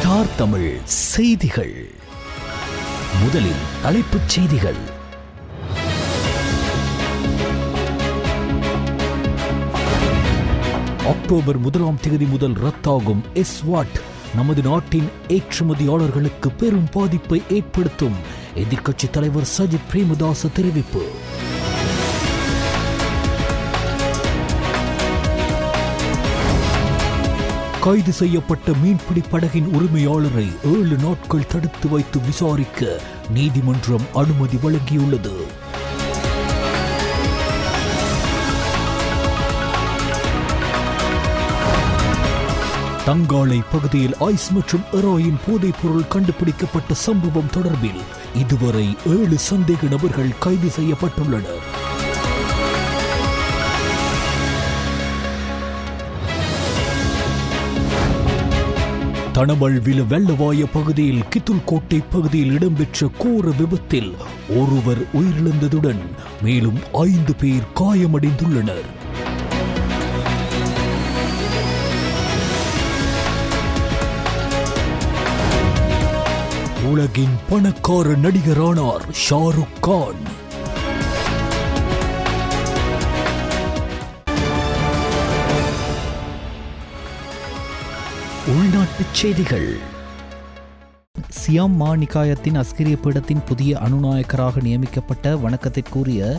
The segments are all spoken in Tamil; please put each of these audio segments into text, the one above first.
ஸ்டார் தமிழ் செய்திகள். முதலில் தலைப்புச் செய்திகள். அக்டோபர் 1 முதல் ரத்தாகும் எஸ்வாட் நமது நாட்டின் ஏற்றுமதியாளர்களுக்கு பெரும் பாதிப்பை ஏற்படுத்தும். எதிர்க்கட்சித் தலைவர் சஜித் பிரேமதாச தெரிவிப்பு. கைது செய்யப்பட்ட மீன்பிடி படகின் உரிமையாளரை 7 நாட்கள் தடுத்து வைத்து விசாரிக்க நீதிமன்றம் அனுமதி வழங்கியுள்ளது. தங்காலை பகுதியில் ஐஸ் மற்றும் ஹெரோயின் போதைப் பொருள் கண்டுபிடிக்கப்பட்ட சம்பவம் தொடர்பில் இதுவரை 7 சந்தேக நபர்கள் கைது செய்யப்பட்டுள்ளனர். தனமல்வில வெள்ளவாய பகுதியில் கித்துல்கோட்டை பகுதியில் இடம்பெற்ற கோர விபத்தில் ஒருவர் உயிரிழந்ததுடன் மேலும் 5 பேர் காயமடைந்துள்ளனர். உலகின் பணக்கார நடிகரானார் ஷாருக் கான். உள்நாட்டுச் செய்திகள். சியாம் மா நிகாயத்தின் அஸ்கிரிய பீடத்தின் புதிய அனுநாயக்கராக நியமிக்கப்பட்ட வணக்கத்திற்குரிய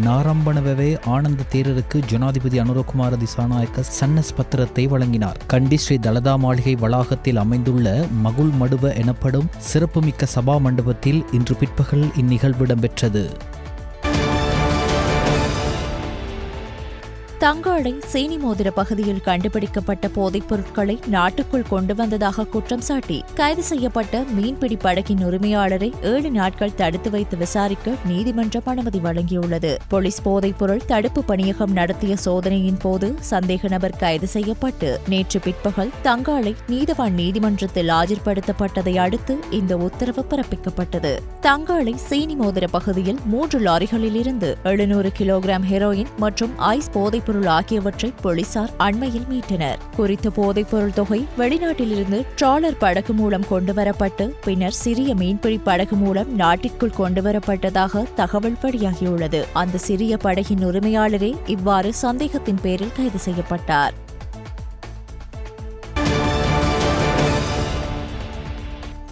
நாரம்பணவே ஆனந்த தேரருக்கு ஜனாதிபதி அனுரகுமார திசாநாயக்க சன்னஸ் பத்திரத்தை வழங்கினார். கண்டி ஸ்ரீ தலதா மாளிகை வளாகத்தில் அமைந்துள்ள மகுள் மடுவ எனப்படும் சிறப்புமிக்க சபா மண்டபத்தில் இன்று பிற்பகல் இந்நிகழ்வு இடம்பெற்றது. தங்காளை சீனி மோதிர பகுதியில் கண்டுபிடிக்கப்பட்ட போதைப் பொருட்களை நாட்டுக்குள் கொண்டு வந்ததாக குற்றம் சாட்டி கைது செய்யப்பட்ட மீன்பிடி படகின் உரிமையாளரை 7 நாட்கள் தடுத்து வைத்து விசாரிக்க நீதிமன்றம் அனுமதி வழங்கியுள்ளது. போலீஸ் போதைப் பொருள் தடுப்பு பணியகம் நடத்திய சோதனையின் போது சந்தேக நபர் கைது செய்யப்பட்டு நேற்று பிற்பகல் தங்காளை நீதவான் நீதிமன்றத்தில் ஆஜர்படுத்தப்பட்டதை அடுத்து இந்த உத்தரவு பிறப்பிக்கப்பட்டது. தங்காளை சீனி மோதிர பகுதியில் 3 லாரிகளில் இருந்து 700 கிலோகிராம் ஹெரோயின் மற்றும் ஐஸ் போதைப் பொருள் ஆகியவற்றை போலீசார் அண்மையில் மீட்டனர். குறித்த போதைப் பொருள் தொகை வெளிநாட்டிலிருந்து டிராலர் படகு மூலம் கொண்டுவரப்பட்டு பின்னர் சிறிய மீன்பிடி படகு மூலம் நாட்டிற்குள் கொண்டுவரப்பட்டதாக தகவல் வெளியாகியுள்ளது. அந்த சிறிய படகின் உரிமையாளரே இவ்வாறு சந்தேகத்தின் பேரில் கைது செய்யப்பட்டார்.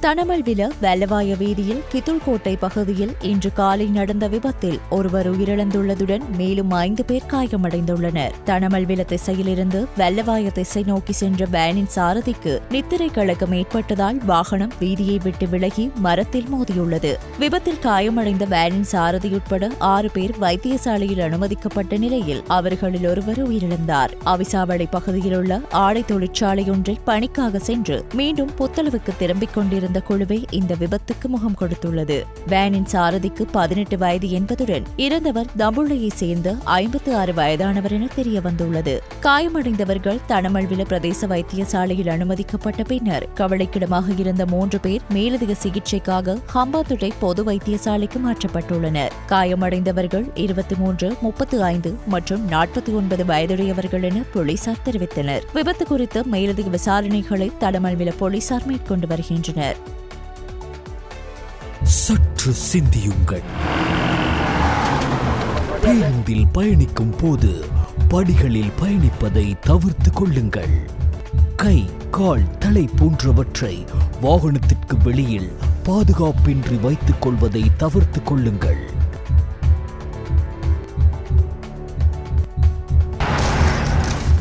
தனமல்வில வெள்ளவாய வீதியில் கித்துல்கோட்டை பகுதியில் இன்று காலை நடந்த விபத்தில் ஒருவர் உயிரிழந்துள்ளதுடன் மேலும் 5 பேர் காயமடைந்துள்ளனர். தனமல்வில திசையிலிருந்து வெள்ளவாய திசை நோக்கி சென்ற வேனின் சாரதிக்கு நித்திரை கலக்கம் ஏற்பட்டதால் வாகனம் வீதியை விட்டு விலகி மரத்தில் மோதியுள்ளது. விபத்தில் காயமடைந்த வேனின் சாரதி உட்பட 6 பேர் வைத்தியசாலையில் அனுமதிக்கப்பட்ட நிலையில் அவர்களில் ஒருவர் உயிரிழந்தார். அவிசாவளை பகுதியில் உள்ள ஆடை தொழிற்சாலையொன்றில் பணிக்காக சென்று மீண்டும் புத்தளவுக்கு திரும்பிக் கொண்டிருந்த குழுவே இந்த விபத்துக்கு முகம் கொடுத்துள்ளது. வேனின் சாரதிக்கு 18 வயது என்பதுடன் இறந்தவர் தம்புள்ளையை சேர்ந்த 56 வயதானவர் என தெரிய வந்துள்ளது. காயமடைந்தவர்கள் தனமல்வில பிரதேச வைத்தியசாலையில் அனுமதிக்கப்பட்ட பின்னர் கவலைக்கிடமாக இருந்த 3 பேர் மேலதிக சிகிச்சைக்காக ஹம்பாந்தோட்டை பொது வைத்தியசாலைக்கு மாற்றப்பட்டுள்ளனர். காயமடைந்தவர்கள் 23, 35 மற்றும் 49 வயதுடையவர்கள் என போலீசார் தெரிவித்தனர். விபத்து குறித்து மேலதிக விசாரணைகளை தனமல்வில போலீசார் மேற்கொண்டு வருகின்றனர். சற்று சிந்தியுங்கள். பேருந்தில் பயணிக்கும் போது படிகளில் பயணிப்பதை தவிர்த்து கொள்ளுங்கள். கை, கால், தலை போன்றவற்றை வாகனத்திற்கு வெளியில் பாதுகாப்பின்றி வைத்துக் கொள்வதை தவிர்த்து கொள்ளுங்கள்.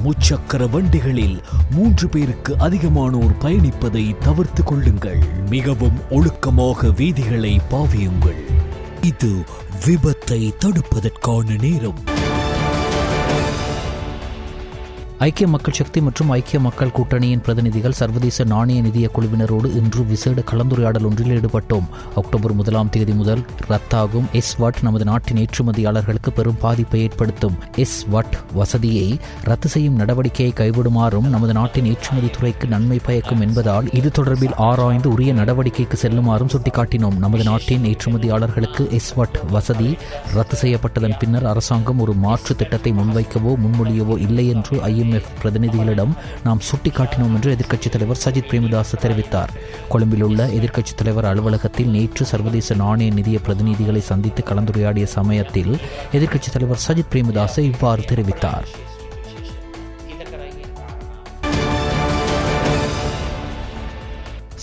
முச்சக்கர வண்டிகளில் 3 பேருக்கு அதிகமானோர் பயணிப்பதை தவிர்த்து கொள்ளுங்கள். மிகவும் ஒழுக்கமாக வீதிகளை பாவியுங்கள். இது விபத்தை தடுப்பதற்கான நேரம். ஐக்கிய மக்கள் சக்தி மற்றும் ஐக்கிய மக்கள் கூட்டணியின் பிரதிநிதிகள் சர்வதேச நாணய நிதிய குழுவினரோடு இன்று விசேட கலந்துரையாடல் ஒன்றில் ஈடுபட்டோம். அக்டோபர் 1 முதல் ரத்தாகும் எஸ்வாட் நமது நாட்டின் ஏற்றுமதியாளர்களுக்கு பெரும் பாதிப்பை ஏற்படுத்தும். எஸ்வாட் வசதியை ரத்து செய்யும் நடவடிக்கையை கைவிடுமாறும் நமது நாட்டின் ஏற்றுமதி துறைக்கு நன்மை பயக்கும் என்பதால் இது தொடர்பில் ஆராய்ந்து உரிய நடவடிக்கைக்கு செல்லுமாறும் சுட்டிக்காட்டினோம். நமது நாட்டின் ஏற்றுமதியாளர்களுக்கு எஸ்வாட் வசதி ரத்து செய்யப்பட்டதன் பின்னர் அரசாங்கம் ஒரு மாற்று திட்டத்தை முன்வைக்கவோ முன்மொழியவோ இல்லை என்று ஐஎம் IMF பிரதிநிதிகளிடம் நாம் சுட்டிக்காட்டினோம் என்று எதிர்க்கட்சித் தலைவர் சஜித் பிரேமதாச தெரிவித்தார். கொழும்பில் உள்ள எதிர்க்கட்சித் தலைவர் அலுவலகத்தில் நேற்று சர்வதேச நாணய நிதிய பிரதிநிதிகளை சந்தித்து கலந்துரையாடிய சமயத்தில் எதிர்க்கட்சித் தலைவர் சஜித் பிரேமதாச இவ்வாறு தெரிவித்தார்.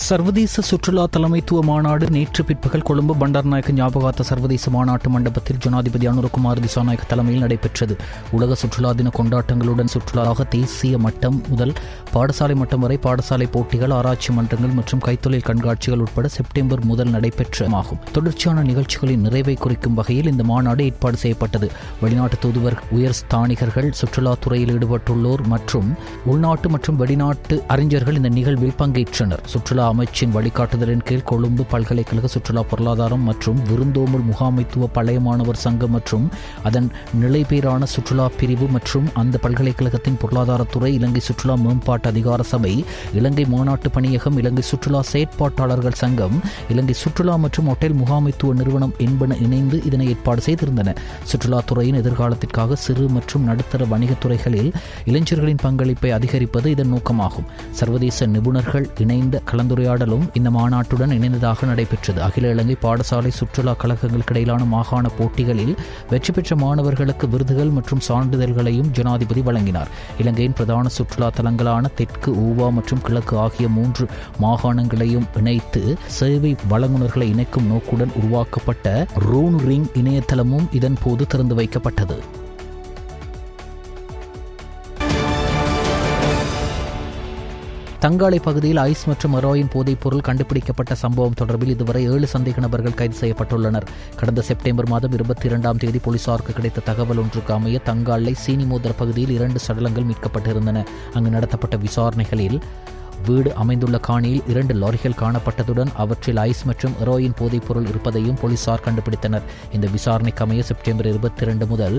சர்வதேச சுற்றுலா தலைமைத்துவ மாநாடு நேற்று பிற்பகல் கொழும்பு பண்டாரநாயக்க ஞாபகார்த்த சர்வதேச மாநாட்டு மண்டபத்தில் ஜனாதிபதி அனுரகுமார் திசாநாயக்க தலைமையில் நடைபெற்றது. உலக சுற்றுலா தின கொண்டாட்டங்களுடன் சுற்றுலாவாக தேசிய மட்டம் முதல் பாடசாலை மட்டம் வரை பாடசாலை போட்டிகள், ஆராய்ச்சி மன்றங்கள் மற்றும் கைத்தொழில் கண்காட்சிகள் உட்பட செப்டம்பர் முதல் நடைபெற்றமாகும். தொடர்ச்சியான நிகழ்ச்சிகளின் நிறைவை குறிக்கும் வகையில் இந்த மாநாடு ஏற்பாடு செய்யப்பட்டது. வெளிநாட்டு தூதுவர், உயர் ஸ்தானிகர்கள், சுற்றுலாத்துறையில் ஈடுபட்டுள்ளோர் மற்றும் உள்நாட்டு மற்றும் வெளிநாட்டு அறிஞர்கள் இந்த நிகழ்வில் பங்கேற்றனர். சுற்றுலா அமைச்சின் வழிகாட்டுதலின் கீழ் கொழும்பு பல்கலைக்கழக சுற்றுலா பொருளாதாரம் மற்றும் விருந்தோம்பல் முகாமைத்துவ பழைய மாணவர் சங்கம் மற்றும் அதன் நிலைபேறான சுற்றுலா பிரிவு மற்றும் அந்த பல்கலைக்கழகத்தின் பொருளாதாரத்துறை, இலங்கை சுற்றுலா மேம்பாட்டு அதிகார சபை, இலங்கை மாநாட்டு பணியகம், இலங்கை சுற்றுலா செயற்பாட்டாளர்கள் சங்கம், இலங்கை சுற்றுலா மற்றும் ஹோட்டல் முகாமைத்துவ நிறுவனம் என்பன இணைந்து இதனை ஏற்பாடு செய்திருந்தன. சுற்றுலாத்துறையின் எதிர்காலத்திற்காக சிறு மற்றும் நடுத்தர வணிகத்துறைகளில் இளைஞர்களின் பங்களிப்பை அதிகரிப்பது இதன் நோக்கமாகும். சர்வதேச நிபுணர்கள் இணைந்த கலந்துரையாடலும் இந்த மாநாட்டுடன் இணைந்ததாக நடைபெற்றது. அகில இலங்கை பாடசாலை சுற்றுலா கழகங்களுக்கு இடையிலான மாகாண போட்டிகளில் வெற்றி பெற்ற மாணவர்களுக்கு விருதுகள் மற்றும் சான்றிதழ்களையும் ஜனாதிபதி வழங்கினார். இலங்கையின் பிரதான சுற்றுலா தலங்களான தெற்கு, ஊவா மற்றும் கிழக்கு ஆகிய 3 மாகாணங்களையும் இணைத்து சேவை வழங்குநர்களை இணைக்கும் நோக்குடன் உருவாக்கப்பட்ட ரூன் ரிங் இணையதளமும் இதன் போது திறந்து வைக்கப்பட்டது. தங்காலை பகுதியில் ஐஸ் மற்றும் ஹெரோயின் போதைப் பொருள் கண்டுபிடிக்கப்பட்ட சம்பவம் தொடர்பில் இதுவரை 7 சந்தேக நபர்கள் கைது செய்யப்பட்டுள்ளனர். கடந்த செப்டம்பர் மாதம் 22ஆம் தேதி போலீசாருக்கு கிடைத்த தகவல் ஒன்றுக்கு அமைய தங்காலை சீனிமோதர பகுதியில் 2 சடலங்கள் மீட்கப்பட்டிருந்தன. அங்கு நடத்தப்பட்ட விசாரணைகளில் வீடு அமைந்துள்ள காணியில் 2 லாரிகள் காணப்பட்டதுடன் அவற்றில் ஐஸ் மற்றும் ஹெரோயின் போதைப் பொருள் இருப்பதையும் போலீசார் கண்டுபிடித்தனர். இந்த விசாரணைக்கு அமைய செப்டம்பர் 22 முதல்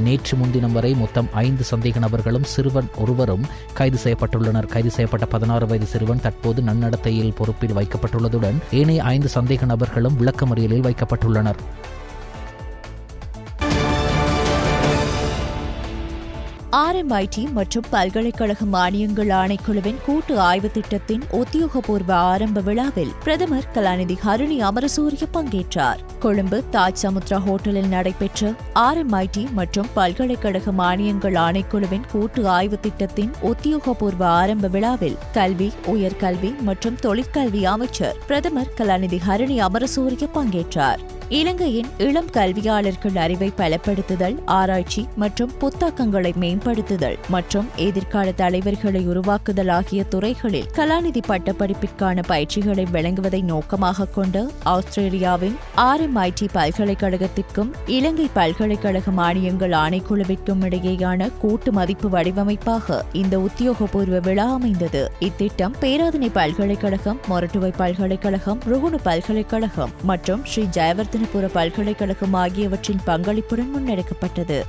நேற்று முன்தினம் வரை மொத்தம் 5 சந்தேக நபர்களும் சிறுவன் ஒருவரும் கைது செய்யப்பட்டுள்ளனர். கைது செய்யப்பட்ட 16 வயது சிறுவன் தற்போது நன்னடத்தையில் பொறுப்பில் வைக்கப்பட்டுள்ளதுடன் ஏனைய 5 சந்தேக நபர்களும் விளக்கமறியலில் வைக்கப்பட்டுள்ளனர். RMIT மற்றும் பல்கலைக்கழக மானியங்கள் ஆணைக்குழுவின் கூட்டு ஆய்வு திட்டத்தின் உத்தியோகபூர்வ ஆரம்ப விழாவில் பிரதமர் கலாநிதி ஹரணி அமரசூரிய பங்கேற்றார். கொழும்பு தாஜ் சமுத்ரா ஹோட்டலில் நடைபெற்ற RMIT மற்றும் பல்கலைக்கழக மானியங்கள் ஆணைக்குழுவின் கூட்டு ஆய்வு திட்டத்தின் உத்தியோகபூர்வ ஆரம்ப விழாவில் கல்வி, உயர்கல்வி மற்றும் தொழிற்கல்வி அமைச்சர் பிரதமர் கலாநிதி ஹரணி அமரசூரிய பங்கேற்றார். இலங்கையின் இளம் கல்வியாளர்கள் அறிவை பலப்படுத்துதல், ஆராய்ச்சி மற்றும் புத்தாக்கங்களை மேம்படுத்துதல் மற்றும் எதிர்கால தலைவர்களை உருவாக்குதல் ஆகிய துறைகளில் கலாநிதி பட்டப்படிப்பிற்கான பயிற்சிகளை வழங்குவதை நோக்கமாக கொண்ட ஆஸ்திரேலியாவின் RMIT பல்கலைக்கழகத்திற்கும் இலங்கை பல்கலைக்கழக மானியங்கள் ஆணைக்குழுவிற்கும் இடையேயான கூட்டு மதிப்பு வடிவமைப்பாக இந்த உத்தியோகபூர்வ விழா அமைந்தது. இத்திட்டம் பேராதனை பல்கலைக்கழகம், மொரட்டுவை பல்கலைக்கழகம், ருகுணு பல்கலைக்கழகம் மற்றும் ஸ்ரீ ஜெயவர்தன பல்கலைக்கழகம் ஆகியவற்றின் பங்களிப்புடன் முன்னெடுக்கப்பட்டது.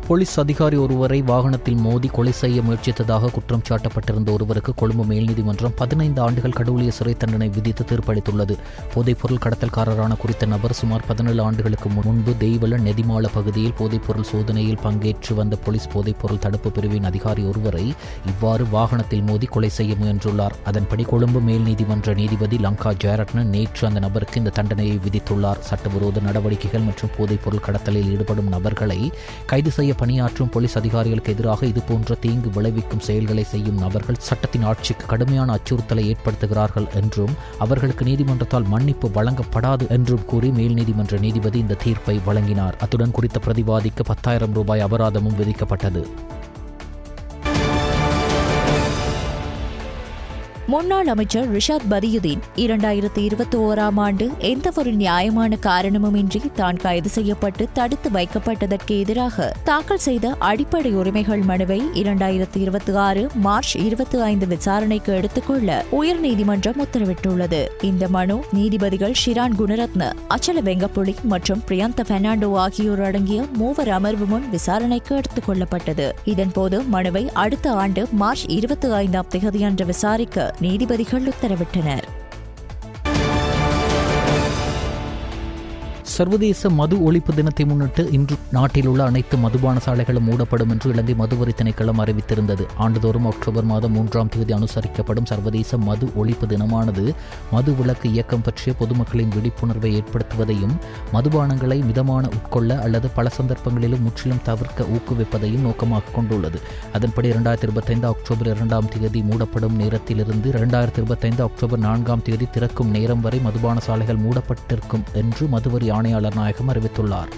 போலீஸ் அதிகாரி ஒருவரை வாகனத்தில் மோதி கொலை செய்ய முயற்சித்ததாக குற்றம் சாட்டப்பட்டிருந்த ஒருவருக்கு கொழும்பு மேல் நீதிமன்றம் 15 ஆண்டுகள் கடூழிய சிறை தண்டனை விதித்து தீர்ப்பளித்துள்ளது. போதைப்பொருள் கடத்தல்காரரான குறித்த நபர் சுமார் 17 ஆண்டுகளுக்கு முன்பு தெய்வல நெதிமால பகுதியில் போதைப்பொருள் சோதனையில் பங்கேற்று வந்த போலீஸ் போதைப்பொருள் தடுப்பு பிரிவின் அதிகாரி ஒருவரை இவ்வாறு வாகனத்தில் மோதி கொலை செய்ய முயன்றுள்ளார். அதன்படி கொழும்பு மேல் நீதிமன்ற நீதிபதி லங்கா ஜெயரட்ன நேற்று அந்த நபருக்கு இந்த தண்டனையை விதித்துள்ளார். சட்டவிரோத நடவடிக்கைகள் மற்றும் போதைப்பொருள் கடத்தலில் ஈடுபடும் நபர்களை கைது செய்ய பணியாற்றும் போலீஸ் அதிகாரிகளுக்கு எதிராக இதுபோன்ற தீங்கு விளைவிக்கும் செயல்களை செய்யும் நபர்கள் சட்டத்தின் ஆட்சிக்கு கடுமையான அச்சுறுத்தலை ஏற்படுத்துகிறார்கள் என்றும் அவர்களுக்கு நீதிமன்றத்தால் மன்னிப்பு வழங்கப்படாது என்றும் கூறி மேல் நீதிமன்ற நீதிபதி இந்த தீர்ப்பை வழங்கினார். அத்துடன் குறித்த பிரதிவாதிக்கு 10,000 ரூபாய் அபராதமும் விதிக்கப்பட்டது. முன்னாள் அமைச்சர் ரிஷாத் பதியுதீன் 2021ஆம் ஆண்டு எந்தவொரு நியாயமான காரணமுமின்றி தான் கைது செய்யப்பட்டு தடுத்து வைக்கப்பட்டதற்கு எதிராக தாக்கல் செய்த அடிப்படை உரிமைகள் மனுவை 2026 மார்ச் 25 விசாரணைக்கு எடுத்துக்கொள்ள உயர்நீதிமன்றம் உத்தரவிட்டுள்ளது. இந்த மனு நீதிபதிகள் ஷிரான் குணரத்ன, அச்சல வெங்கப்புலி மற்றும் பிரியந்த பெர்னாண்டோ ஆகியோர் அடங்கிய 3 அமர்வு முன் விசாரணைக்கு எடுத்துக் கொள்ளப்பட்டது. இதன்போது மனுவை அடுத்த ஆண்டு மார்ச் 25ஆம் தேதியன்று விசாரிக்க நீதிபதிகள் உத்தரவிட்டனர். சர்வதேச மது ஒழிப்பு தினத்தை முன்னிட்டு இன்று நாட்டில் உள்ள அனைத்து மதுபான சாலைகளும் மூடப்படும் என்று இலங்கை மதுவரி திணைக்களம் அறிவித்திருந்தது. ஆண்டுதோறும் அக்டோபர் மாதம் 3ஆம் தேதி அனுசரிக்கப்படும் சர்வதேச மது ஒழிப்பு தினமானது மது விலக்கு இயக்கம் பற்றிய பொதுமக்களின் விழிப்புணர்வை ஏற்படுத்துவதையும் மதுபானங்களை மிதமான உட்கொள்ள அல்லது பல சந்தர்ப்பங்களிலும் முற்றிலும் தவிர்க்க ஊக்குவிப்பதையும் நோக்கமாக கொண்டுள்ளது. அதன்படி 2025 அக்டோபர் 2ஆம் தேதி மூடப்படும் நேரத்திலிருந்து 2025 அக்டோபர் 4ஆம் தேதி திறக்கும் நேரம் வரை மதுபான சாலைகள் மூடப்பட்டிருக்கும் என்று மதுவரி ஆணையாளர் நாயகம் அறிவித்துள்ளார்.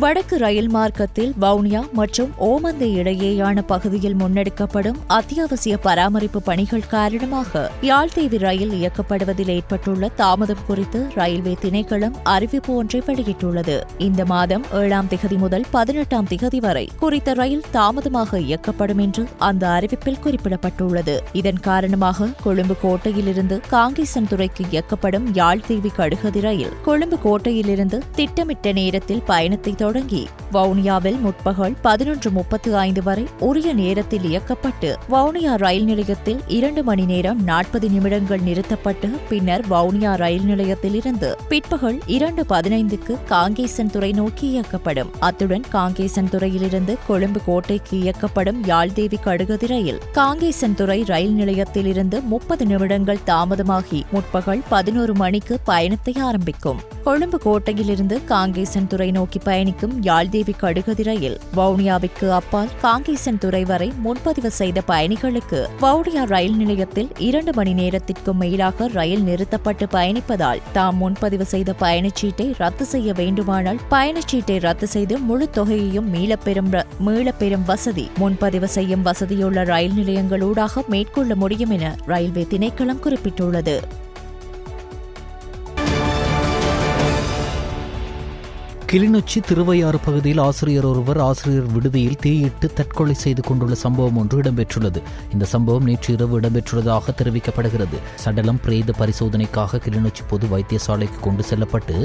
வடக்கு ரயில் மார்க்கத்தில் வவுனியா மற்றும் ஓமந்தை இடையேயான பகுதியில் முன்னெடுக்கப்படும் அத்தியாவசிய பராமரிப்பு பணிகள் காரணமாக யாழ்தேவி ரயில் இயக்கப்படுவதில் ஏற்பட்டுள்ள தாமதம் குறித்து ரயில்வே திணைக்களம் அறிவிப்பு ஒன்றை வெளியிட்டுள்ளது. இந்த மாதம் 7ஆம் திகதி முதல் 18ஆம் திகதி வரை குறித்த ரயில் தாமதமாக இயக்கப்படும் என்று அந்த அறிவிப்பில் குறிப்பிடப்பட்டுள்ளது. இதன் காரணமாக கொழும்பு கோட்டையிலிருந்து காங்கேசன்துறைக்கு இயக்கப்படும் யாழ்தேவி கடுகதி ரயில் கொழும்பு கோட்டையிலிருந்து திட்டமிட்ட நேரத்தில் பயணத்தை தொடங்கி வவுனியாவில் முற்பகல் 11:35 வரை உரிய நேரத்தில் இயக்கப்பட்டு வவுனியா ரயில் நிலையத்தில் 2 மணி நேரம் 40 நிமிடங்கள் நிறுத்தப்பட்டு பின்னர் வவுனியா ரயில் நிலையத்தில் இருந்து பிற்பகல் 2:15க்கு காங்கேசன்துறை நோக்கி இயக்கப்படும். அத்துடன் காங்கேசன்துறையிலிருந்து கொழும்பு கோட்டைக்கு இயக்கப்படும் யாழ்தேவி கடுகதி ரயில் காங்கேசன்துறை ரயில் நிலையத்தில் இருந்து 30 நிமிடங்கள் தாமதமாகி முற்பகல் 11 மணிக்கு பயணத்தை ஆரம்பிக்கும். கொழும்பு கோட்டையிலிருந்து காங்கேசன்துறை நோக்கி பயணிக்கும் யாழ்தேவி கடுகதி ரயில் வவுனியாவிற்கு அப்பால் காங்கேசன்துறை வரை முன்பதிவு செய்த பயணிகளுக்கு வவுனியா ரயில் நிலையத்தில் 2 மணி நேரத்திற்கும் மேலாக ரயில் நிறுத்தப்பட்டு பயணிப்பதால் தாம் முன்பதிவு செய்த பயணச்சீட்டை ரத்து செய்ய வேண்டுமானால் பயணச்சீட்டை ரத்து செய்து முழு தொகையையும் மீளப்பெறும் வசதி முன்பதிவு செய்யும் வசதியுள்ள ரயில் நிலையங்களூடாக மேற்கொள்ள முடியும் என ரயில்வே திணைக்களம் குறிப்பிட்டுள்ளது. கிளிநொச்சி திருவையாறு பகுதியில் ஆசிரியர் ஒருவர் ஆசிரியர் விடுதியில் தீயிட்டு தற்கொலை செய்து கொண்டுள்ள சம்பவம் ஒன்று இடம்பெற்றுள்ளது. இந்த சம்பவம் நேற்று இரவு இடம்பெற்றுள்ளதாக தெரிவிக்கப்படுகிறது. சடலம் பிரேத பரிசோதனைக்காக கிளிநொச்சி பொது வைத்தியசாலைக்கு கொண்டு செல்லப்பட்டு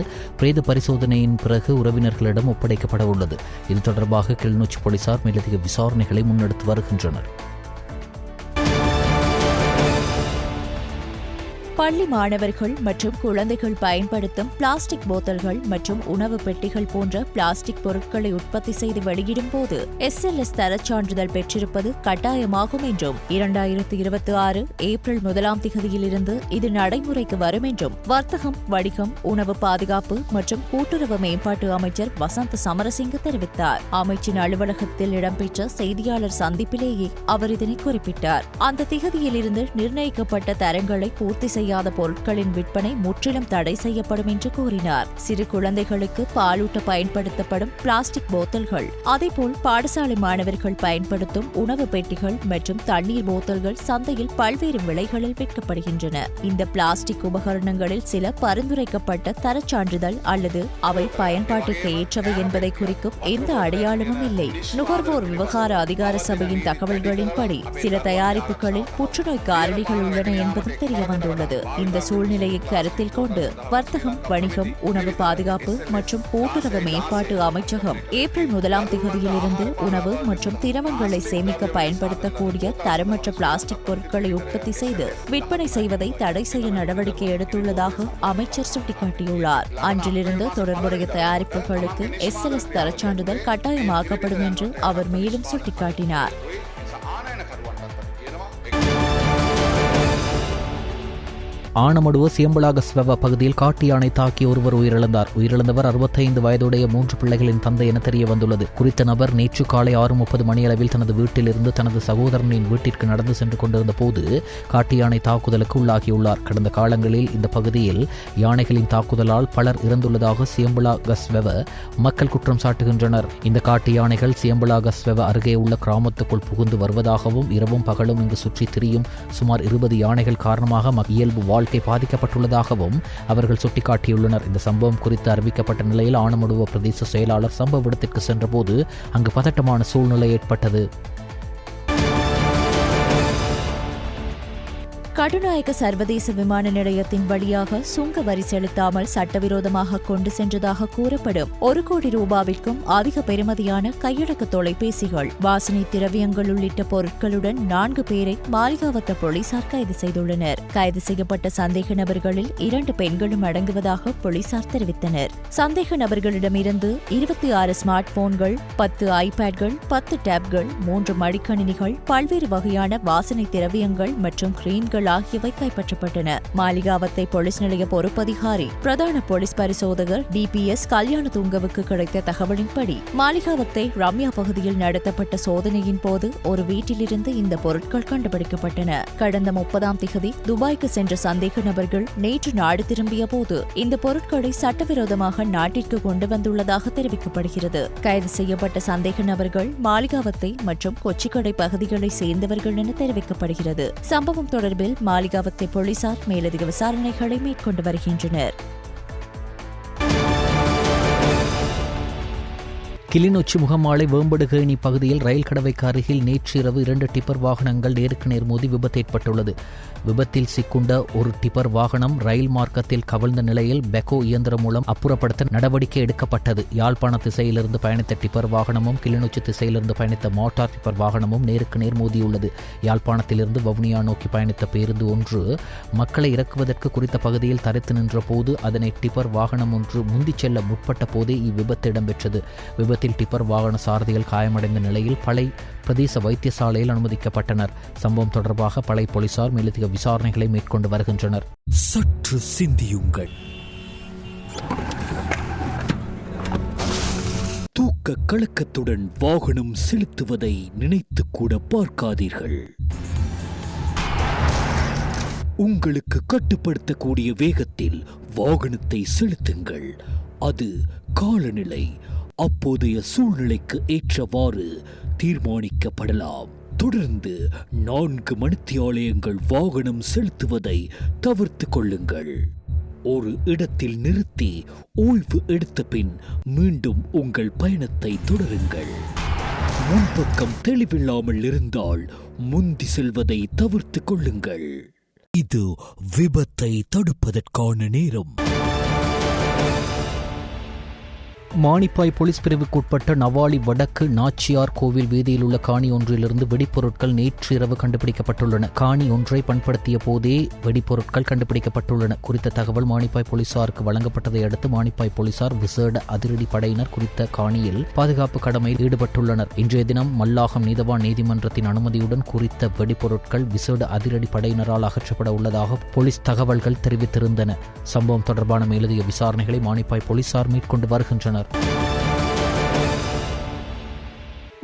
பிரேத பரிசோதனையின் பிறகு உறவினர்களிடம் ஒப்படைக்கப்பட உள்ளது. இது தொடர்பாக கிளிநொச்சி போலீசார் மேலதிக விசாரணைகளை முன்னெடுத்து வருகின்றனர். பள்ளி மாணவர்கள் மற்றும் குழந்தைகள் பயன்படுத்தும் பிளாஸ்டிக் போத்தல்கள் மற்றும் உணவு பெட்டிகள் போன்ற பிளாஸ்டிக் பொருட்களை உற்பத்தி செய்து வெளியிடும் போது SLS தரச் சான்றிதழ் பெற்றிருப்பது கட்டாயமாகும் என்றும் 2026 ஏப்ரல் 1ஆம் திகதியிலிருந்து இது நடைமுறைக்கு வரும் என்றும் வர்த்தகம், வணிகம், உணவு பாதுகாப்பு மற்றும் கூட்டுறவு மேம்பாட்டு அமைச்சர் வசந்த சமரசிங்க தெரிவித்தார். அமைச்சின் அலுவலகத்தில் இடம்பெற்ற செய்தியாளர் சந்திப்பிலேயே அவர் இதனை குறிப்பிட்டார். அந்த திகதியிலிருந்து நிர்ணயிக்கப்பட்ட தரங்களை பூர்த்தி செய்யாத பொருட்களின் விற்பனை முற்றிலும் தடை செய்யப்படும் என்று கூறினார். சிறு குழந்தைகளுக்கு பாலூட்ட பயன்படுத்தப்படும் பிளாஸ்டிக் போத்தல்கள், அதேபோல் பாடசாலை மாணவர்கள் பயன்படுத்தும் உணவு பெட்டிகள் மற்றும் தண்ணீர் போத்தல்கள் சந்தையில் பல்வேறு விலைகளில் விற்கப்படுகின்றன. இந்த பிளாஸ்டிக் உபகரணங்களில் சில பரிந்துரைக்கப்பட்ட தரச் சான்றிதழ் அல்லது அவை பயன்பாட்டுக்கு ஏற்றவை என்பதை குறிக்கும் எந்த அடையாளமும் இல்லை. நுகர்வோர் விவகார அதிகார சபையின் தகவல்களின்படி சில தயாரிப்புகளில் புற்றுநோய் காரணிகள் உள்ளன என்பதும் தெரியவந்துள்ளது. இந்த சூழ்நிலையை கருத்தில் கொண்டு வர்த்தகம், வணிகம், உணவு பாதுகாப்பு மற்றும் கூட்டுறவு மேம்பாட்டு அமைச்சகம் ஏப்ரல் 1ஆம் திகதியிலிருந்து உணவு மற்றும் திரவங்களை சேமிக்க பயன்படுத்தக்கூடிய தரமற்ற பிளாஸ்டிக் பொருட்களை உற்பத்தி செய்து விற்பனை செய்வதை தடை செய்ய நடவடிக்கை எடுத்துள்ளதாக அமைச்சர் சுட்டிக்காட்டியுள்ளார். அன்றிலிருந்து தொடர்புடைய தயாரிப்புகளுக்கு SLS தரச் சான்றிதழ் கட்டாயமாக்கப்படும் என்று அவர் மேலும் சுட்டிக்காட்டினார். ஆனமடுவ சியம்பலாகஸ்வெவ பகுதியில் காட்டு யானை தாக்கி ஒருவர் உயிரிழந்தார். உயிரிழந்தவர் 65 வயதுடைய 3 பிள்ளைகளின் தந்தை என தெரிய வந்துள்ளது. குறித்த நபர் நேற்று காலை 6:30 மணியளவில் தனது வீட்டிலிருந்து தனது சகோதரனின் வீட்டிற்கு நடந்து சென்று கொண்டிருந்த போது காட்டு யானை தாக்குதலுக்கு உள்ளாகியுள்ளார். கடந்த காலங்களில் இந்த பகுதியில் யானைகளின் தாக்குதலால் பலர் இறந்துள்ளதாக சியம்பலாகஸ்வெவ மக்கள் குற்றம் சாட்டுகின்றனர். இந்த காட்டு யானைகள் சியம்பலாகஸ்வெவ அருகே உள்ள கிராமத்துக்குள் புகுந்து வருவதாகவும் இரவும் பகலும் இங்கு சுற்றி திரியும் சுமார் 20 யானைகள் காரணமாக இயல்பு வாழ்க்கை பாதிக்கப்பட்டுள்ளதாகவும் அவர்கள் சுட்டிக்காட்டியுள்ளனர். இந்த சம்பவம் குறித்து அறிவிக்கப்பட்ட நிலையில் ஆனமடுவ பிரதேச செயலாளர் சம்பவ இடத்திற்கு சென்றபோது அங்கு பதட்டமான சூழ்நிலை ஏற்பட்டது. கட்டுநாயக்க சர்வதேச விமான நிலையத்தின் வழியாக சுங்க வரி செலுத்தாமல் சட்டவிரோதமாக கொண்டு சென்றதாக கூறப்படும் 1 கோடி ரூபாவிற்கும் அதிக பெறுமதியான கையடக்க தொலைபேசிகள், வாசனை திரவியங்கள் உள்ளிட்ட பொருட்களுடன் 4 பேரை மாளிகாவத்த போலீசார் கைது செய்துள்ளனர். கைது செய்யப்பட்ட சந்தேக நபர்களில் 2 பெண்களும் அடங்குவதாக போலீசார் தெரிவித்தனர். சந்தேக நபர்களிடமிருந்து 26 ஸ்மார்ட் போன்கள், 10 ஐபேட்கள், 10 டேப்கள், 3 மடிக்கணினிகள், பல்வேறு வகையான வாசனை திரவியங்கள் மற்றும் கிரீம்கள் ஆகியவை கைப்பற்றப்பட்டன. மாளிகாவத்தை போலீஸ் நிலைய பொறுப்பதிகாரி பிரதான போலீஸ் பரிசோதகர் DPS கல்யாணதுங்கவுக்கு கிடைத்த தகவலின்படி மாளிகாவத்தை ரம்யா பகுதியில் நடத்தப்பட்ட சோதனையின் போது ஒரு வீட்டிலிருந்து இந்த பொருட்கள் கண்டுபிடிக்கப்பட்டன. கடந்த 30ஆம் திகதி துபாய்க்கு சென்ற சந்தேக நபர்கள் நேற்று நாடு திரும்பிய போது இந்த பொருட்களை சட்டவிரோதமாக நாட்டிற்கு கொண்டு வந்துள்ளதாக தெரிவிக்கப்படுகிறது. கைது செய்யப்பட்ட சந்தேக நபர்கள் மாளிகாவத்தை மற்றும் கொச்சிக்கடை பகுதிகளை சேர்ந்தவர்கள் என தெரிவிக்கப்படுகிறது. சம்பவம் தொடர்பில் மாளிகாவத்தை போலீசார் மேலதிக விசாரணைகளை மேற்கொண்டு வருகின்றனர். கிளிநொச்சி முகமாலை வேம்படுகேணி பகுதியில் ரயில் கடவைக்கு அருகில் நேற்று இரவு 2 டிப்பர் வாகனங்கள் நேருக்கு நேர் மோதி விபத்து ஏற்பட்டுள்ளது. விபத்தில் சிக்குண்ட ஒரு டிப்பர் வாகனம் ரயில் மார்க்கத்தில் கவிழ்ந்த நிலையில் பெக்கோ இயந்திரம் மூலம் அப்புறப்படுத்த நடவடிக்கை எடுக்கப்பட்டது. யாழ்ப்பாண திசையிலிருந்து பயணித்த டிப்பர் வாகனமும் கிளிநொச்சி திசையிலிருந்து பயணித்த மோட்டார் டிப்பர் வாகனமும் நேருக்கு நேர் மோதியுள்ளது. யாழ்ப்பாணத்திலிருந்து வவுனியா நோக்கி பயணித்த பேருந்து ஒன்று மக்களை இறக்குவதற்கு குறித்த பகுதியில் தரித்து நின்ற போது அதனை டிப்பர் வாகனம் ஒன்று முந்திச் செல்ல முற்பட்ட போதே இவ்விபத்து இடம்பெற்றது. விபத்தில் டிப்பர் வாகன சாரதிகள் காயமடைந்த நிலையில் பளை பிரதேச வைத்தியசாலையில் அனுமதிக்கப்பட்டனர். சம்பவம் தொடர்பாக பளை போலீசார் மேலதிக விசாரணைகளை மேற்கொண்டு வருகின்றனர். சற்று சிந்தியுங்கள். தூக்க கலக்கத்துடன் வாகனம் செலுத்துவதை நினைத்து கூட பார்க்காதீர்கள். உங்களுக்கு கட்டுப்படுத்தக்கூடிய வேகத்தில் வாகனத்தை செலுத்துங்கள். அது காலநிலை அப்போதைய சூழ்நிலைக்கு ஏற்றவாறு தீர்மானிக்கப்படலாம். தொடர்ந்து 4 மணித்தியாலயங்கள் வாகனம் செலுத்துவதை தவிர்த்து கொள்ளுங்கள். ஒரு இடத்தில் நிறுத்தி ஓய்வு எடுத்த பின் மீண்டும் உங்கள் பயணத்தை தொடருங்கள். முன்பக்கம் தெளிவில்லாமல் இருந்தால் முந்தி செல்வதை தவிர்த்து கொள்ளுங்கள். இது விபத்தை தடுப்பதற்கான நேரம். மானிப்பாய் போலீஸ் பிரிவுக்குட்பட்ட நவாலி வடக்கு நாச்சியார் கோவில் வீதியில் உள்ள காணி ஒன்றிலிருந்து வெடிப்பொருட்கள் நேற்று இரவு கண்டுபிடிக்கப்பட்டுள்ளன. காணி ஒன்றை பண்படுத்திய போதே வெடிப்பொருட்கள் கண்டுபிடிக்கப்பட்டுள்ளன. குறித்த தகவல் மானிப்பாய் போலீசாருக்கு வழங்கப்பட்டதை அடுத்து மானிப்பாய் போலீசார் விசேட அதிரடி படையினர் குறித்த காணியில் பாதுகாப்பு கடமையில் ஈடுபட்டுள்ளனர். இன்றைய தினம் மல்லாகம் நீதவான் நீதிமன்றத்தின் அனுமதியுடன் குறித்த வெடிப்பொருட்கள் விசேட அதிரடி படையினரால் அகற்றப்பட உள்ளதாக போலீஸ் தகவல்கள் தெரிவித்திருந்தன. சம்பவம் தொடர்பான மேலதிக விசாரணைகளை மானிப்பாய் போலீசார் மேற்கொண்டு வருகின்றனர்.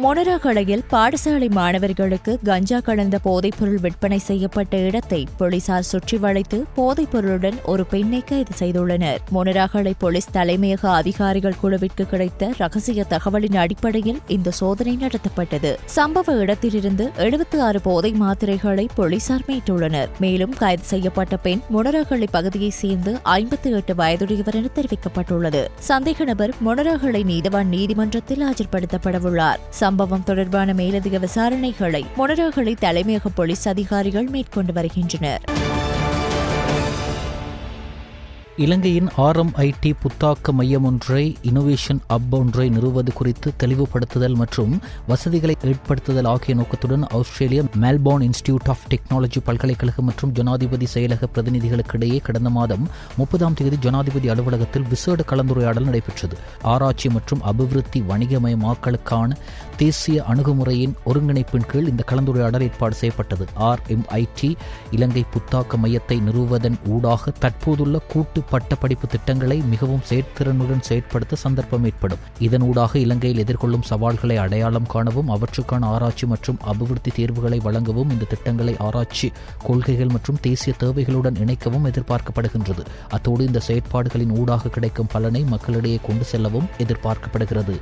மொனராகலையில் பாடசாலை மாணவர்களுக்கு கஞ்சா கலந்த போதைப்பொருள் விற்பனை செய்யப்பட்ட இடத்தை போலீசார் சுற்றி வளைத்து போதைப்பொருளுடன் ஒரு பெண்ணை கைது செய்துள்ளனர். மொனராகலை போலீஸ் தலைமையக அதிகாரிகள் குழுவிற்கு கிடைத்த ரகசிய தகவலின் அடிப்படையில் இந்த சோதனை நடத்தப்பட்டது. சம்பவ இடத்திலிருந்து 76 போதை மாத்திரைகளை போலீசார் மீட்டுள்ளனர். மேலும் கைது செய்யப்பட்ட பெண் மொனராகலை பகுதியைச் சேர்ந்து 58 வயதுடையவர் என தெரிவிக்கப்பட்டுள்ளது. சந்தேக நபர் மொனராகலை நீதவான் நீதிமன்றத்தில் ஆஜர்படுத்தப்படவுள்ளார். சம்பவம் தொடர்பான மேலதிக விசாரணைகளை மொனராகலை தலைமையக போலீஸ் அதிகாரிகள் மேற்கொண்டு வருகின்றனர். இலங்கையின் RMIT புத்தாக்க மையம் ஒன்றை இனோவேஷன் ஹப் ஒன்றை நிறுவுவது குறித்து தெளிவுபடுத்துதல் மற்றும் வசதிகளை ஏற்படுத்துதல் ஆகிய நோக்கத்துடன் Australia Melbourne Institute of Technology பல்கலைக்கழகம் மற்றும் ஜனாதிபதி செயலக பிரதிநிதிகளுக்கிடையே கடந்த மாதம் 30ஆம் தேதி ஜனாதிபதி அலுவலகத்தில் விசேட கலந்துரையாடல் நடைபெற்றது. ஆராய்ச்சி மற்றும் அபிவிருத்தி வணிகமயமாக்கலுக்கான தேசிய அணுகுமுறையின் ஒருங்கிணைப்பின் கீழ் இந்த கலந்துரையாடல் ஏற்பாடு செய்யப்பட்டது. RMIT இலங்கை புத்தாக்க மையத்தை நிறுவுவதன் ஊடாக தற்போதுள்ள கூட்டு பட்டப்படிப்பு திட்டங்களை மிகவும் செயற்திறனுடன் செயற்படுத்த சந்தர்ப்பம் ஏற்படும். இதனூடாக இலங்கையில் எதிர்கொள்ளும் சவால்களை அடையாளம் காணவும் அவற்றுக்கான ஆராய்ச்சி மற்றும் அபிவிருத்தி தேர்வுகளை வழங்கவும் இந்த திட்டங்களை ஆராய்ச்சி கொள்கைகள் மற்றும் தேசிய தேவைகளுடன் இணைக்கவும் எதிர்பார்க்கப்படுகின்றது. அத்தோடு இந்த செயற்பாடுகளின் ஊடாக கிடைக்கும் பலனை மக்களிடையே கொண்டு செல்லவும் எதிர்பார்க்கப்படுகிறது.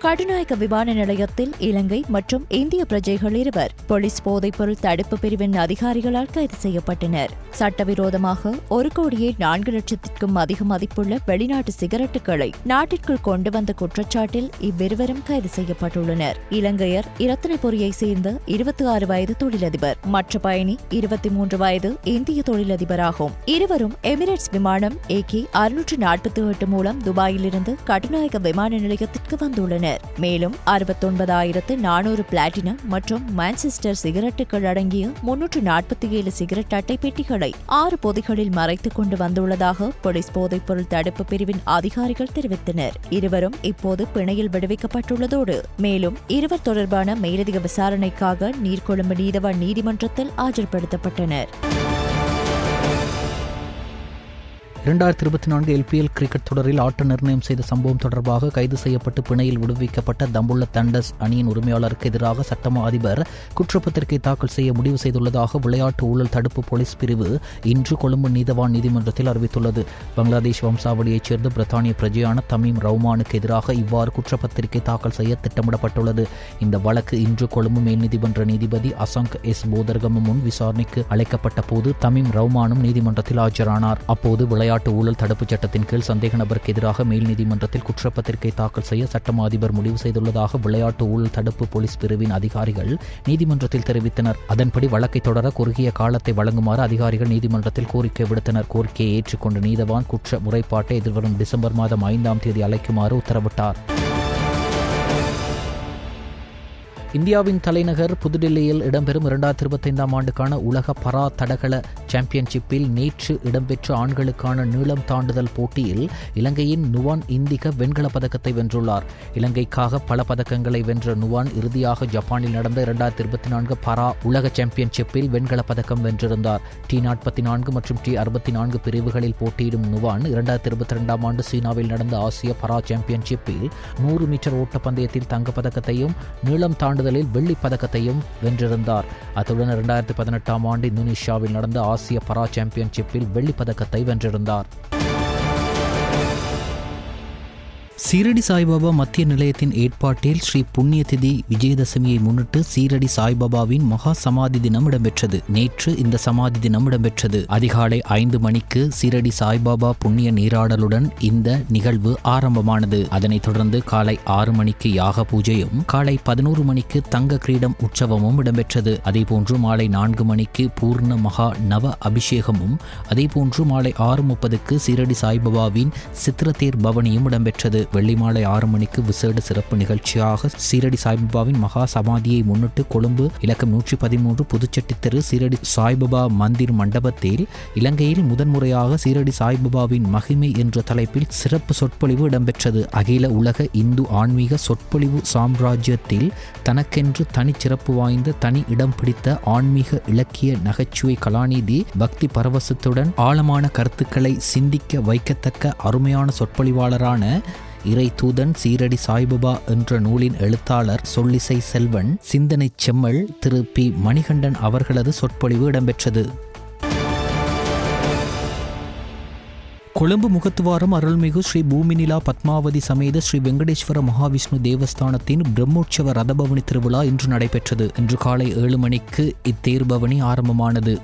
கட்டுநாயக்க விமான நிலையத்தில் இலங்கை மற்றும் இந்திய பிரஜைகள் இருவர் போலீஸ் போதைப்பொருள் தடுப்பு பிரிவின் அதிகாரிகளால் கைது செய்யப்பட்டனர். சட்டவிரோதமாக 1,04,00,000க்கும் அதிக மதிப்புள்ள வெளிநாட்டு சிகரெட்டுகளை நாட்டிற்குள் கொண்டு வந்த குற்றச்சாட்டில் இவ்விருவரும் கைது செய்யப்பட்டுள்ளனர். இலங்கையர் இரத்தினபுரியை சேர்ந்த 26 வயது தொழிலதிபர், மற்ற பயணி 23 வயது இந்திய தொழிலதிபராகும். இருவரும் எமிரேட்ஸ் விமானம் AK 648 மூலம் துபாயிலிருந்து கட்டுநாயக்க விமான நிலையத்திற்கு வந்துள்ளனர். மேலும் 69,400 பிளாட்டினம் மற்றும் மான்செஸ்டர் சிகரெட்டுகள் அடங்கிய 347 சிகரெட் அட்டை பெட்டிகளை 6 பொதிகளில் மறைத்துக் கொண்டு வந்துள்ளதாக போலீஸ் போதைப்பொருள் தடுப்பு பிரிவின் அதிகாரிகள் தெரிவித்தனர். இருவரும் இப்போது பிணையில் விடுவிக்கப்பட்டுள்ளதோடு மேலும் இருவர் தொடர்பான மேலதிக விசாரணைக்காக நீர்கொழும்பு நீதவான் நீதிமன்றத்தில் ஆஜர்படுத்தப்பட்டனர். 2024 LPL கிரிக்கெட் தொடரில் ஆட்ட நிர்ணயம் செய்த சம்பவம் தொடர்பாக கைது செய்யப்பட்டு பிணையில் விடுவிக்கப்பட்ட தம்புள்ள தண்டர்ஸ் அணியின் உரிமையாளருக்கு எதிராக சட்டமா அதிபர் குற்றப்பத்திரிகை தாக்கல் செய்ய முடிவு செய்துள்ளதாக விளையாட்டு ஊழல் தடுப்பு போலீஸ் பிரிவு இன்று கொழும்பு நீதவான் நீதிமன்றத்தில் அறிவித்துள்ளது. பங்களாதேஷ் வம்சாவளியைச் சேர்ந்த பிரித்தானிய பிரஜையான தமீம் ரவுமானுக்கு எதிராக இவ்வாறு குற்றப்பத்திரிகை தாக்கல் செய்ய திட்டமிடப்பட்டுள்ளது. இந்த வழக்கு இன்று கொழும்பு மேல் நீதிமன்ற நீதிபதி அசங்க் S போதர்கம் முன் விசாரணைக்கு அழைக்கப்பட்ட போது தமீம் ரவுமானும் நீதிமன்றத்தில் ஆஜரானார். அப்போது விளையாட்டு ஊழல் தடுப்புச் சட்டத்தின் கீழ் சந்தேக நபருக்கு எதிராக மேல் நீதிமன்றத்தில் குற்றப்பத்திரிகை தாக்கல் செய்ய சட்டமா அதிபர் முடிவு செய்துள்ளதாக விளையாட்டு ஊழல் தடுப்பு போலீஸ் பிரிவின் அதிகாரிகள் நீதிமன்றத்தில் தெரிவித்தனர். அதன்படி வழக்கை தொடர குறுகிய காலத்தை வழங்குமாறு அதிகாரிகள் நீதிமன்றத்தில் கோரிக்கை விடுத்தனர். கோரிக்கையை ஏற்றுக்கொண்ட நீதவான் குற்ற முறைப்பாட்டை எதிர்வரும் டிசம்பர் மாதம் 5ஆம் தேதி அழைக்குமாறு உத்தரவிட்டார். இந்தியாவின் தலைநகர் புதுடில்லியில் இடம்பெறும் 2025ஆம் ஆண்டுக்கான உலக பரா தடகள சாம்பியன்ஷிப்பில் நேற்று இடம்பெற்ற ஆண்களுக்கான நீளம் தாண்டுதல் போட்டியில் இலங்கையின் நுவான் இந்திக வெண்கலப் பதக்கத்தை வென்றுள்ளார். இலங்கைக்காக பல பதக்கங்களை வென்ற நுவான் இறுதியாக ஜப்பானில் நடந்த 2024 பரா உலக சாம்பியன்ஷிப்பில் வெண்கலப் பதக்கம் வென்றிருந்தார். T44 மற்றும் T64 பிரிவுகளில் போட்டியிடும் நுவான் 2022ஆம் ஆண்டு சீனாவில் நடந்த ஆசிய பரா சாம்பியன்ஷிப்பில் 100 மீட்டர் ஓட்டப்பந்தயத்தில் தங்கப்பதக்கத்தையும் நீளம் தாண்டுதலில் வெள்ளிப் பதக்கத்தையும் வென்றிருந்தார். அத்துடன் 2018ஆம் ஆண்டு இந்தோனேஷியாவில் நடந்த ஆசிய பரா சாம்பியன்ஷிப்பில் வெள்ளிப் பதக்கத்தை வென்றிருந்தார். சீரடி சாய்பாபா மத்திய நிலையத்தின் ஏற்பாட்டில் ஸ்ரீ புண்ணியதிதி விஜயதசமியை முன்னிட்டு சீரடி சாய்பாபாவின் மகா சமாதி தினம் இடம்பெற்றது. நேற்று இந்த சமாதி தினம் இடம்பெற்றது. அதிகாலை 5 மணிக்கு சீரடி சாய்பாபா புண்ணிய நீராடலுடன் இந்த நிகழ்வு ஆரம்பமானது. அதனைத் தொடர்ந்து காலை 6 மணிக்கு யாக பூஜையும் காலை 11 மணிக்கு தங்க கிரீடம் உற்சவமும் இடம்பெற்றது. அதேபோன்று மாலை 4 மணிக்கு பூர்ண மகா நவ அபிஷேகமும் அதேபோன்று மாலை 6:30க்கு சீரடி சாய்பாபாவின் சித்திரத்தேர் பவனியும் இடம்பெற்றது. வெள்ளி மாலை 6 மணிக்கு விசேட சிறப்பு நிகழ்ச்சியாக சீரடி சாய்பாபாவின் மகா சமாதியை முன்னிட்டு கொழும்பு இலக்கம் 113 புதுச்செட்டி தெரு சீரடி சாய்பாபா மந்திர் மண்டபத்தில் இலங்கையில் முதன்முறையாக சீரடி சாய்பாபாவின் மகிமை என்ற தலைப்பில் சிறப்பு சொற்பொழிவு இடம்பெற்றது. அகில உலக இந்து ஆன்மீக சொற்பொழிவு சாம்ராஜ்யத்தில் தனக்கென்று தனிச்சிறப்பு வாய்ந்த தனி இடம் பிடித்த ஆன்மீக இலக்கிய நகைச்சுவை கலாநிதி பக்தி பரவசத்துடன் ஆழமான கருத்துக்களை சிந்திக்க வைக்கத்தக்க அருமையான சொற்பொழிவாளரான இறை தூதன் சீரடி சாய்பாபா என்ற நூலின் எழுத்தாளர் சொல்லிசை செல்வன் சிந்தனை செம்மல் திரு P. மணிகண்டன் அவர்களது சொற்பொழிவு இடம்பெற்றது. கொழும்பு முகத்துவாரம் அருள்மிகு ஸ்ரீ பூமிநிலா பத்மாவதி சமேத ஸ்ரீ வெங்கடேஸ்வர மகாவிஷ்ணு தேவஸ்தானத்தின் பிரம்மோற்சவ ரதபவனி திருவிழா இன்று நடைபெற்றது. இன்று காலை 7 மணிக்கு இத்தேர்பவனி ஆரம்பமானது.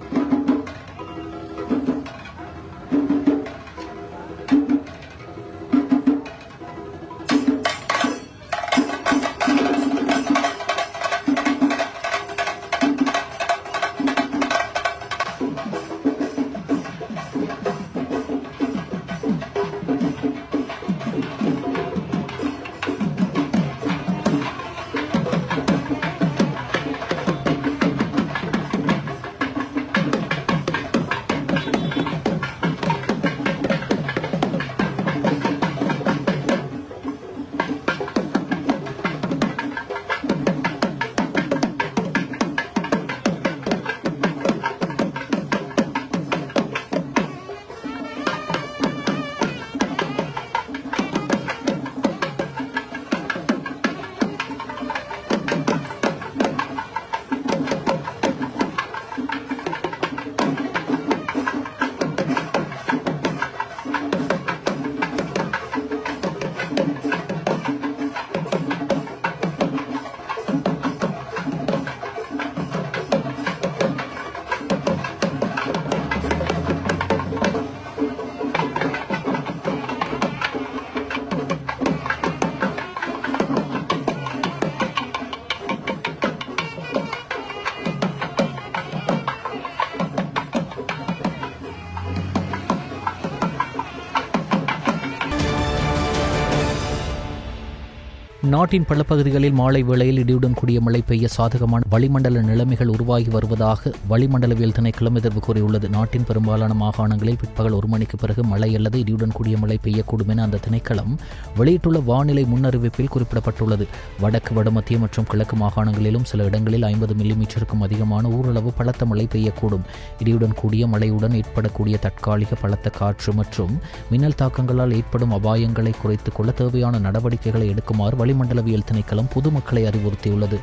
நாட்டின் பல பகுதிகளில் மாலை வேளையில் இடியுடன் கூடிய மழை பெய்ய சாதகமான வளிமண்டல நிலைமைகள் உருவாகி வருவதாக வளிமண்டலவியல் திணைக்களம் எதிர்வு கூறியுள்ளது. நாட்டின் பெரும்பாலான மாகாணங்களில் பிற்பகல் 1 மணிக்கு பிறகு மழை அல்லது இடியுடன் கூடிய மழை பெய்யக்கூடும் என அந்த திணைக்களம் வெளியிட்டுள்ள வானிலை முன்னறிவிப்பில் குறிப்பிடப்பட்டுள்ளது. வடக்கு, வடமத்திய மற்றும் கிழக்கு மாகாணங்களிலும் சில இடங்களில் 50 மில்லிமீட்டருக்கும் அதிகமான ஊரளவு பலத்த மழை பெய்யக்கூடும். இடியுடன் கூடிய மழையுடன் ஏற்படக்கூடிய தற்காலிக பலத்த காற்று மற்றும் மின்னல் தாக்கங்களால் ஏற்படும் அபாயங்களை குறைத்துக் கொள்ள தேவையான நடவடிக்கைகளை எடுக்குமாறு வளிமண்டலவியல் திணைக்களம் பொதுமக்களை அறிவுறுத்தியுள்ளது.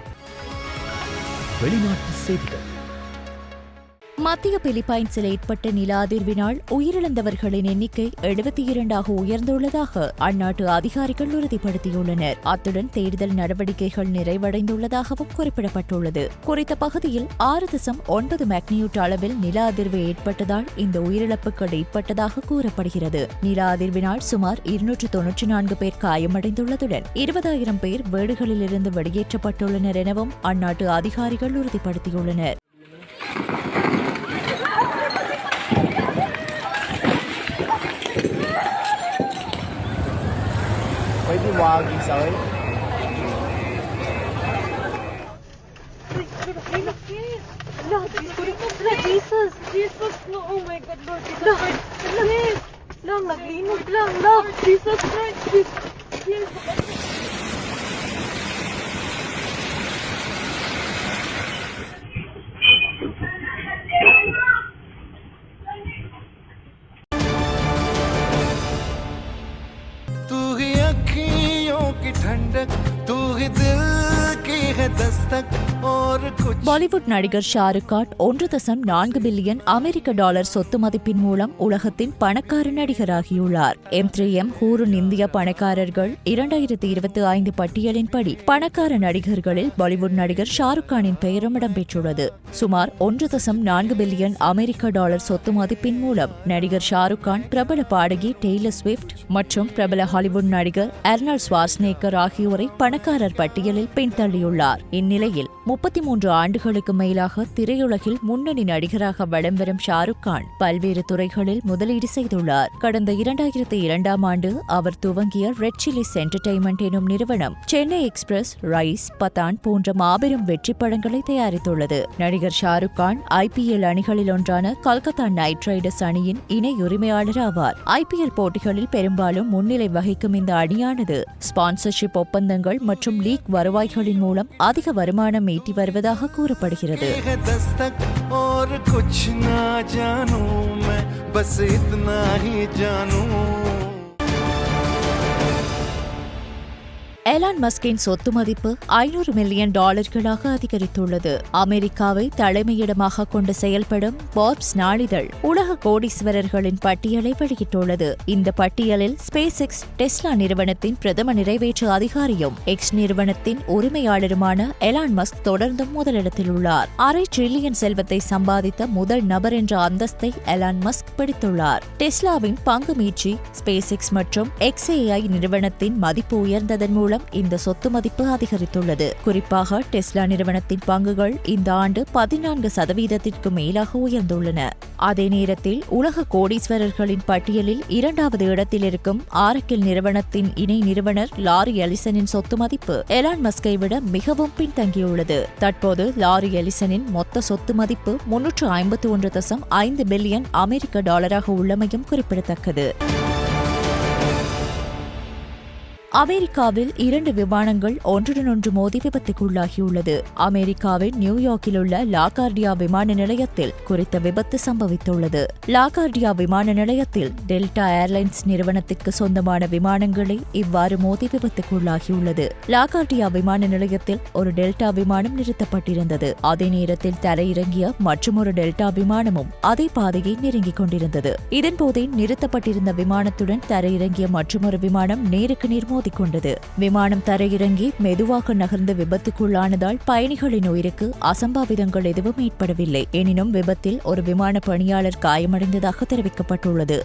வெளிநாட்டு செய்திகள். மத்திய பிலிப்பைன்ஸில் ஏற்பட்ட நில அதிர்வினால் உயிரிழந்தவர்களின் எண்ணிக்கை 72 உயர்ந்துள்ளதாக அந்நாட்டு அதிகாரிகள் உறுதிப்படுத்தியுள்ளனர். அத்துடன் தேடுதல் நடவடிக்கைகள் நிறைவடைந்துள்ளதாகவும் குறிப்பிடப்பட்டுள்ளது. குறித்த பகுதியில் 6.9 மேக்னியூட் அளவில் நில அதிர்வு ஏற்பட்டதால் இந்த உயிரிழப்புகள் ஏற்பட்டதாக கூறப்படுகிறது. நில அதிர்வினால் சுமார் 294 பேர் காயமடைந்துள்ளதுடன் 20,000 பேர் வீடுகளிலிருந்து வெளியேற்றப்பட்டுள்ளனர் எனவும் அந்நாட்டு அதிகாரிகள் உறுதிப்படுத்தியுள்ளனர். Pwede wagi sa akin? Jesus! Jesus! No! Oh my God, Lord Jesus Christ! Please! Lang, naglinog lang! Lang! Jesus Christ! Jesus! तू ही अखियों की ठंडक, तू ही दिल की है दस्तक और कुछ. பாலிவுட் நடிகர் ஷாருக் கான் 1.4 பில்லியன் அமெரிக்க டாலர் சொத்து மதிப்பின் மூலம் உலகத்தின் பணக்கார நடிகராகியுள்ளார். M3M ஹூருன் இந்திய பணக்காரர்கள் 2025 பட்டியலின்படி பணக்கார நடிகர்களில் பாலிவுட் நடிகர் ஷாருக் கானின் பெயரும் இடம்பெற்றுள்ளது. சுமார் 1.4 பில்லியன் அமெரிக்க டாலர் சொத்து மதிப்பின் மூலம் நடிகர் ஷாருக் கான் பிரபல பாடகி டெய்லர் ஸ்விஃப்ட் மற்றும் பிரபல ஹாலிவுட் நடிகர் அர்னால்ட் ஸ்வார்ஸ்நேக்கர் ஆகியோரை பணக்காரர் பட்டியலில் பின்தள்ளியுள்ளார். இந்நிலையில் 33 ஆண்டுகளுக்கு மேலாக திரையுலகில் முன்னணி நடிகராக வலம் வரும் ஷாருக் கான் பல்வேறு துறைகளில் முதலீடு செய்துள்ளார். கடந்த 2002ஆம் ஆண்டு அவர் துவங்கிய ரெட் சில்லிஸ் என்டர்டெயின்மெண்ட் எனும் நிறுவனம் சென்னை எக்ஸ்பிரஸ், ரைஸ், பதான் போன்ற மாபெரும் வெற்றி படங்களை தயாரித்துள்ளது. நடிகர் ஷாருக் கான் IPL அணிகளில் ஒன்றான கல்கத்தா நைட் ரைடர்ஸ் அணியின் இணை உரிமையாளர் ஆவார். IPL போட்டிகளில் பெரும்பாலும் முன்னிலை வகிக்கும் இந்த அணியானது ஸ்பான்சர்ஷிப் ஒப்பந்தங்கள் மற்றும் லீக் வருவாய்களின் மூலம் அதிக வருமானம் ஈட்டி வருவதாக கூறப்படுகிறது. எலான் மஸ்கின் சொத்து மதிப்பு $500 மில்லியன் அதிகரித்துள்ளது. அமெரிக்காவை தலைமையிடமாக கொண்டு செயல்படும் பாப்ஸ் நாளிதழ் உலக கோடீஸ்வரர்களின் பட்டியலை வெளியிட்டுள்ளது. இந்த பட்டியலில் ஸ்பேஸ் எக்ஸ், டெஸ்லா நிறுவனத்தின் பிரதம நிறைவேற்று அதிகாரியும் எக்ஸ் நிறுவனத்தின் உரிமையாளருமான எலான் மஸ்க் தொடர்ந்தும் முதலிடத்தில் உள்ளார். $1/2 டிரில்லியன் செல்வத்தை சம்பாதித்த முதல் நபர் என்ற அந்தஸ்தை எலான் மஸ்க் பிடித்துள்ளார். டெஸ்லாவின் பங்கு மீட்சி, ஸ்பேஸ் எக்ஸ் மற்றும் XAI நிறுவனத்தின் மதிப்பு உயர்ந்ததன் மூலம் இந்த சொத்து மதிப்பு அதிகரித்துள்ளது. குறிப்பாக டெஸ்லா நிறுவனத்தின் பங்குகள் இந்த ஆண்டு 14% மேலாக உயர்ந்துள்ளன. அதே நேரத்தில் உலக கோடீஸ்வரர்களின் பட்டியலில் 2வது இடத்தில் இருக்கும் ஆரக்கிள் நிறுவனத்தின் இணை நிறுவனர் லாரி எலிசனின் சொத்து மதிப்பு எலான் மஸ்கை விட மிகவும் பின்தங்கியுள்ளது. தற்போது லாரி எலிசனின் மொத்த சொத்து மதிப்பு $351.5 பில்லியன் அமெரிக்க டாலராக உள்ளமையும் குறிப்பிடத்தக்கது. அமெரிக்காவில் 2 விமானங்கள் ஒன்றுடன் ஒன்று மோதி விபத்துக்குள்ளாகியுள்ளது. அமெரிக்காவின் நியூயார்க்கில் உள்ள லாகார்டியா விமான நிலையத்தில் குறித்த விபத்து சம்பவித்துள்ளது. லாகார்டியா விமான நிலையத்தில் டெல்டா ஏர்லைன்ஸ் நிறுவனத்திற்கு சொந்தமான விமானங்களே இவ்வாறு மோதி விபத்துக்குள்ளாகியுள்ளது. லாகார்டியா விமான நிலையத்தில் ஒரு டெல்டா விமானம் நிறுத்தப்பட்டிருந்தது. அதே நேரத்தில் தரையிறங்கிய மற்றொரு டெல்டா விமானமும் அதே பாதையை நெருங்கிக் கொண்டிருந்தது. இதன்போதே நிறுத்தப்பட்டிருந்த விமானத்துடன் தரையிறங்கிய மற்றொரு விமானம் நேருக்கு நேர் கொண்டது. விமானம் தரையிறங்கி மெதுவாக நகர்ந்து விபத்துக்குள்ளானதால் பயணிகளின் உயிருக்கு அசம்பாவிதங்கள் எதுவும் ஏற்படவில்லை. எனினும் விபத்தில் ஒரு விமான பணியாளர் காயமடைந்ததாக தெரிவிக்கப்பட்டுள்ளது.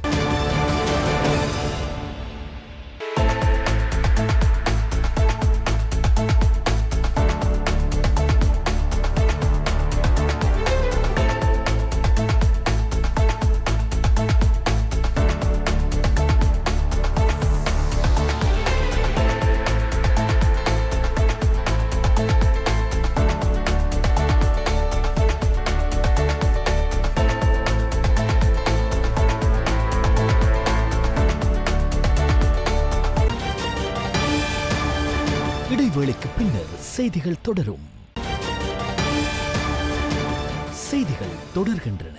இடைவேளைக்கு பின்னர் செய்திகள் தொடரும். செய்திகள் தொடர்கின்றன.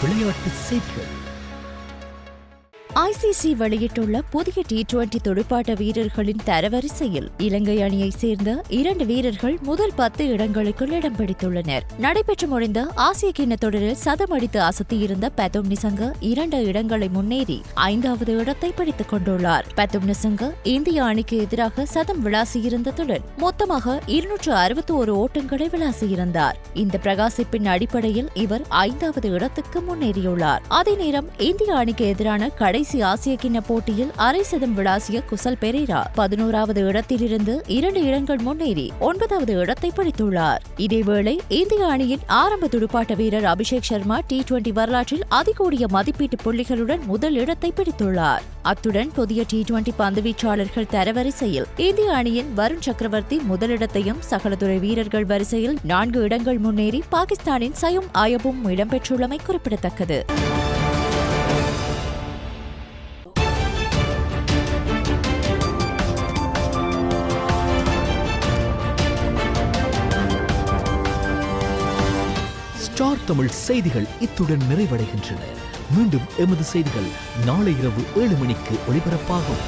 விளையாட்டு செய்திகள். ICC வெளியிட்டுள்ள புதிய T20 துடுப்பாட்ட வீரர்களின் தரவரிசையில் இலங்கை அணியைச் சேர்ந்த 2 வீரர்கள் முதல் 10 இடங்களுக்குள் இடம் பிடித்துள்ளனர். நடைபெற்று முடிந்த ஆசிய கிண்ண தொடரில் சதம் அடித்து அசத்தியிருந்த பத்தும் நிசங்க 2 இடங்களை முன்னேறி 5வது இடத்தை பிடித்துக் கொண்டுள்ளார். பத்தும் நிசங்க இந்திய அணிக்கு எதிராக சதம் விளாசியிருந்ததுடன் மொத்தமாக 261 ஓட்டங்களை விளாசியிருந்தார். இந்த பிரகாசிப்பின் அடிப்படையில் இவர் 5வது இடத்துக்கு முன்னேறியுள்ளார். அதே நேரம் இந்திய அணிக்கு எதிரான கடைசி ஆசிய கிண்ண போட்டியில் அரை சதம் விளாசிய குசல் பெரேரா 11வது இடத்திலிருந்து 2 இடங்கள் முன்னேறி 9வது இடத்தை பிடித்துள்ளார். இதேவேளை இந்திய அணியின் ஆரம்ப துடுப்பாட்ட வீரர் அபிஷேக் சர்மா T20 வரலாற்றில் அதிகூடிய மதிப்பீட்டு புள்ளிகளுடன் முதல் இடத்தை பிடித்துள்ளார். அத்துடன் புதிய T20 பந்துவீச்சாளர்கள் தரவரிசையில் இந்திய அணியின் வருண் சக்கரவர்த்தி முதலிடத்தையும் சகலதுறை வீரர்கள் வரிசையில் 4 இடங்கள் முன்னேறி பாகிஸ்தானின் சயும் ஆயபும் இடம்பெற்றுள்ளமை குறிப்பிடத்தக்கது. ஸ்டார் தமிழ் செய்திகள் இத்துடன் நிறைவடைகின்றன. மீண்டும் எமது செய்திகள் நாளை இரவு 7 மணிக்கு ஒளிபரப்பாகும்.